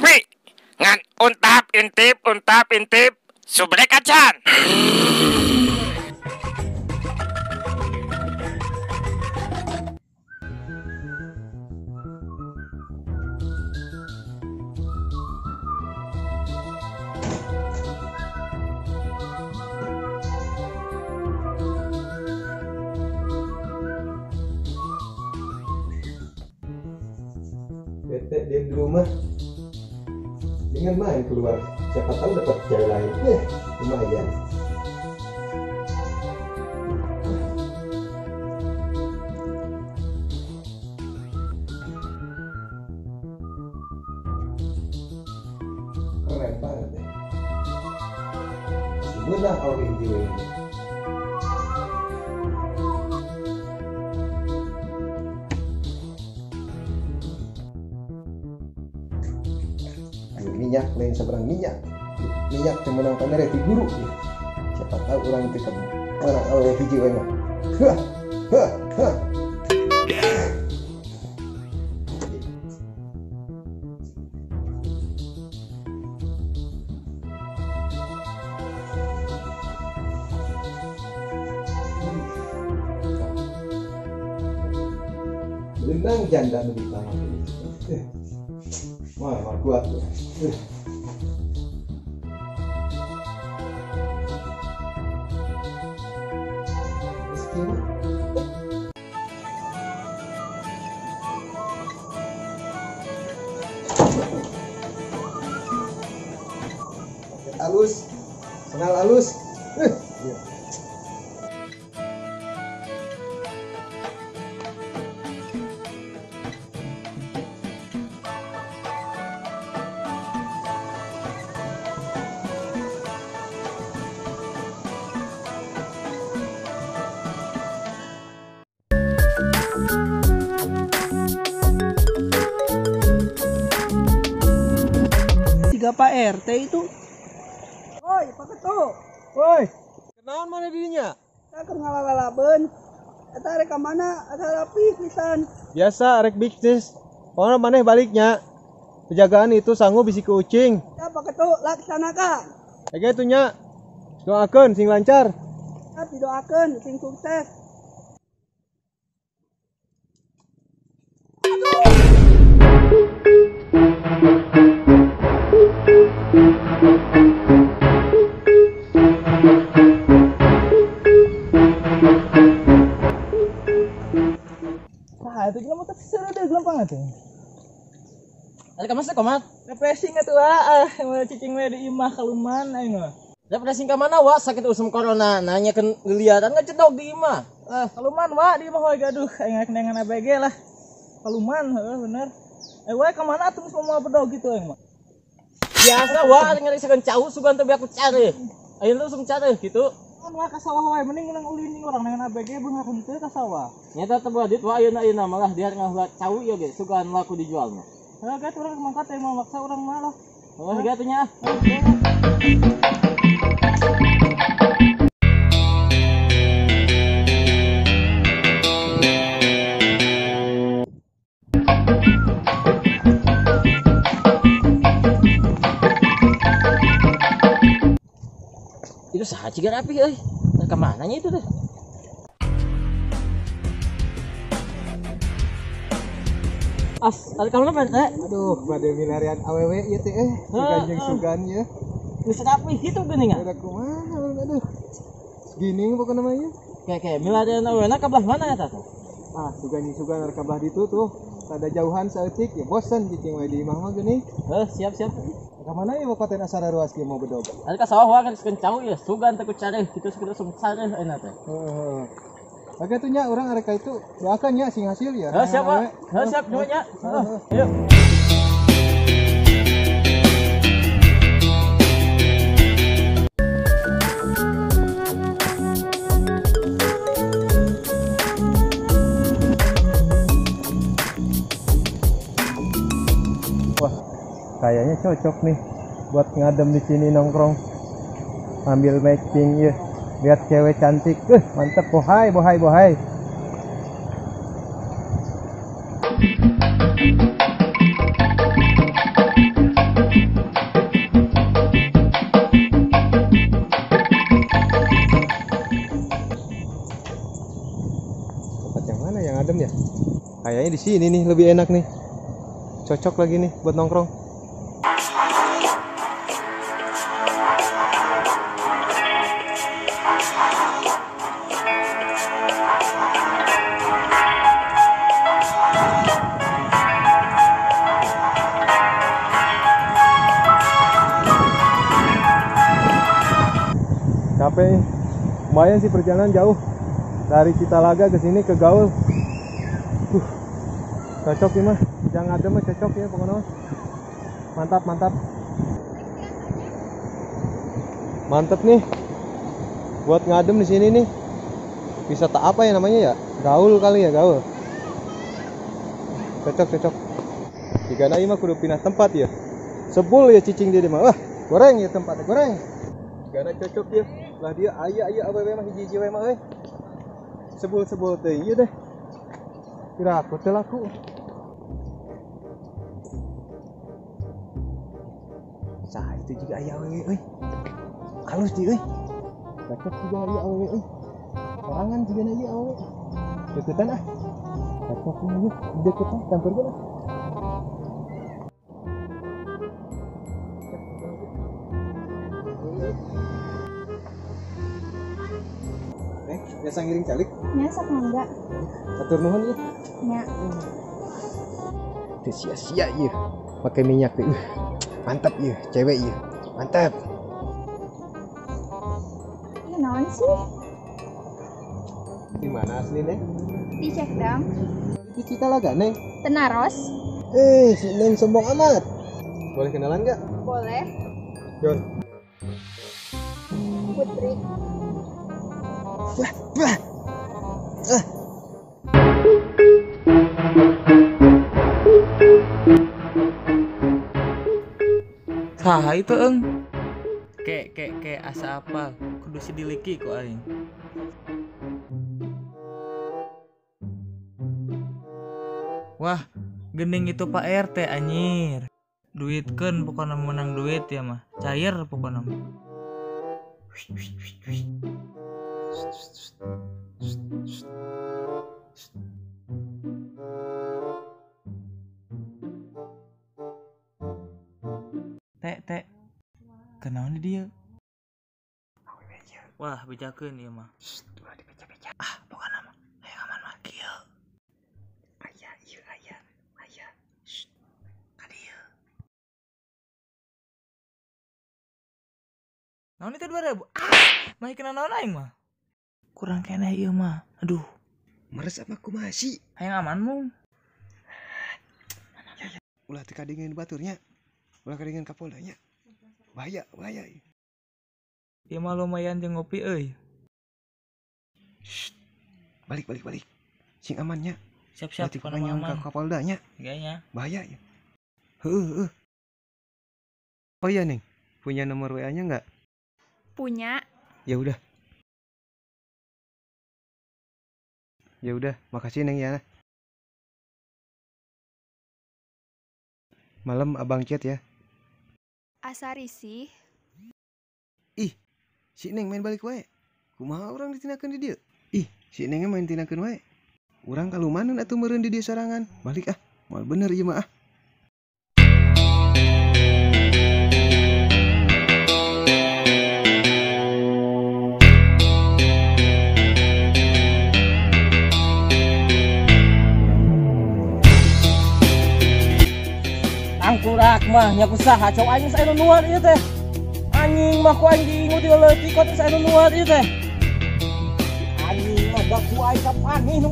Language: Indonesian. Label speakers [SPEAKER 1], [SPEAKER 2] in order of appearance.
[SPEAKER 1] Tapi ngan untap intip subrek acan.
[SPEAKER 2] Bete diam di rumah dengan main keluar, siapa tahu dapat cewek lain. Lumayan. Keren banget deh. Sebenarnya awal jiwa ini. Minyak lain seberang minyak temenang kamera di guru ya. Siapa tahu orang itu kan mana awal hiji we mah. Benang janda lebih lama ini. Wah, kuat ya. Halus, senal halus.
[SPEAKER 3] Pak RT itu. Woi, Pak Ketua.
[SPEAKER 2] Woi, kenaon mana dirinya?
[SPEAKER 3] Saya keur ngalalalabeun. Eta rek ka mana? Asa rapi pisan.
[SPEAKER 2] Biasa rek bisnis. Pokona maneh baliknya. Penjagaan itu sanggup bisi ke ucing.
[SPEAKER 3] Ya Pak Ketua, laksanakan.
[SPEAKER 2] Ege itu nya. Doakeun sing lancar.
[SPEAKER 3] Ya didoakeun sing sukses. Itu juga mau terseru deh gampang itu.
[SPEAKER 4] Ada kamu sih komat?
[SPEAKER 3] Refreshing itu mau cicing we di imah kaluman aing mah.
[SPEAKER 4] Refreshing ka mana wa sakit usum corona nanya kan liliatan enggak cedok di imah.
[SPEAKER 3] Kaluman wa di imah we gaduh aing nengan ABG lah. Kaluman bener. We ka mana atuh mau bedog gitu aing mah.
[SPEAKER 4] Biasa wa ngari sakeun cau sugan teh aku cari. Ayeuna usum cari gitu.
[SPEAKER 3] Wah ka sawah wae mending ulang ulin orang dengan ABG beungar henteu ka sawah.
[SPEAKER 4] Nyata teh badit wa ayeuna malah diar ngahula cau ieu ge sugan laku dijual mah.
[SPEAKER 3] Gat urang mangkat teh mah maksa urang malah.
[SPEAKER 4] Oh siga atuh nya. Itu saha ciga rapi euy. Ka mananya itu teh? Ada kamu apa teh?
[SPEAKER 2] Aduh, bade milarian awewe ieu teh sugan jeung sugan ya.
[SPEAKER 4] Geus rapi gitu geuningan.
[SPEAKER 2] Ada kumaha aduh. Gining pokona mah ieu.
[SPEAKER 4] Kayak milarian awewe ka belah mana eta teh?
[SPEAKER 2] Sugan ka belah ditu tuh. Sada jauhan saeutik ya bosen cicing we di imah mah geuning.
[SPEAKER 4] Siap.
[SPEAKER 2] Ka mana ieu bokoten asara ruas kieu mau bedog?
[SPEAKER 4] Ada ka sawah wa kan kencau ya sugan teh ku careh kitu sekitar sumsareh enak teh.
[SPEAKER 2] Heeh. Oke tuh nya urang arek itu doakan nya sing hasil ya.
[SPEAKER 4] Siap Pak. Siap nya. Yuk.
[SPEAKER 2] Wah, kayaknya cocok nih buat ngadem di sini nongkrong. Ambil matching ya. Lihat cewek cantik. Mantep, bohai. di sini nih lebih enak nih. Cocok lagi nih buat nongkrong. Capek nih. Lumayan sih perjalanan jauh. Dari Citalaga ke sini ke Gaul. Cocok nih mah. Jangan ada mah cocok ya pokoknya. Mantap, mantap. Mantap nih. Buat ngadem di sini nih. Wisata apa ya namanya ya? Gaul kali ya, Gaul. Cocok, cocok. Jika nai mah kudu pindah tempat ya. Sebul ya cicing dia mah. Wah, goreng ya tempatnya, goreng. Jika cocok ya. Lah dia aya awewe mah hiji-hiji we mah euy. Sebul-sebul teh ieu deh. Kira aku teh laku. Sah itu juga aya awewe euy. Halus di euy. Cocok juga aya awewe euy. Sorangan juga aya awewe. Deketan ah. Cocok nih deketan campurkeun ah. Biasa ngiring calik?
[SPEAKER 5] Nyasap enggak?
[SPEAKER 2] Atur nuhun ya.
[SPEAKER 5] Nya.
[SPEAKER 2] Teu sia-sia ieu. Pakai minyak teh. Mantap ieu, cewek ieu. Mantap.
[SPEAKER 5] Ih, naon sih?
[SPEAKER 2] Di mana asli, Neng?
[SPEAKER 5] Dicek dong.
[SPEAKER 2] Itu Citalaga, Neng.
[SPEAKER 5] Tenaros?
[SPEAKER 2] Si Neng sombong amat. Boleh kenalan nggak?
[SPEAKER 5] Boleh.
[SPEAKER 2] Jon.
[SPEAKER 5] Putri.
[SPEAKER 2] Wah.
[SPEAKER 3] Sah itu kayak asa apa kudu sidiliki ku aing. Wah, gening itu Pak RT anjir. Duitkeun pokona menang duit ya mah. Cair pokona mah. Teh kenaon dia? Wah bejakeun ieu mah. Ulah dibeja-beja. Pokona mah hayang aman mah kieu. Aya. Ka dieu. Naon itu 2000? Mah kena naon aing mah? Kurang keneh ieu mah. Aduh,
[SPEAKER 2] Meres apa kumaha sih?
[SPEAKER 3] hayang amanmu.
[SPEAKER 2] Ulah teu kadingen baturnya. Ulah kadingen Kapoldanya. Bahaya.
[SPEAKER 3] Ieu mah lumayan jeung ngopi euy.
[SPEAKER 2] Balik. Sing amannya.
[SPEAKER 3] Siap-siap
[SPEAKER 2] Berarti
[SPEAKER 3] kana
[SPEAKER 2] panjang
[SPEAKER 3] aman.
[SPEAKER 2] ka Kapoldanya.
[SPEAKER 3] Gayanya.
[SPEAKER 2] Bahaya ya. Heuh. Oh iya, Neng. Punya nomor WA-nya enggak?
[SPEAKER 5] Punya.
[SPEAKER 2] Ya udah, makasih Neng ya. Malam abang chat ya.
[SPEAKER 5] Asari sih.
[SPEAKER 2] Si Neng main balik wae. Kumaha urang ditinakeun di dieu? Si Neng main tinakeun wae. Urang kalumaneun atuh meureun di dieu sorangan. Balik ah. Moal bener ieu mah ah.
[SPEAKER 4] Angkurak mah nya kusaha cok anjing sae nunuan ieu teh. Anjing mah ku anjing nguti leutik kok sae nunuan ieu teh. Anjing mah dak ku aing ka panih nu.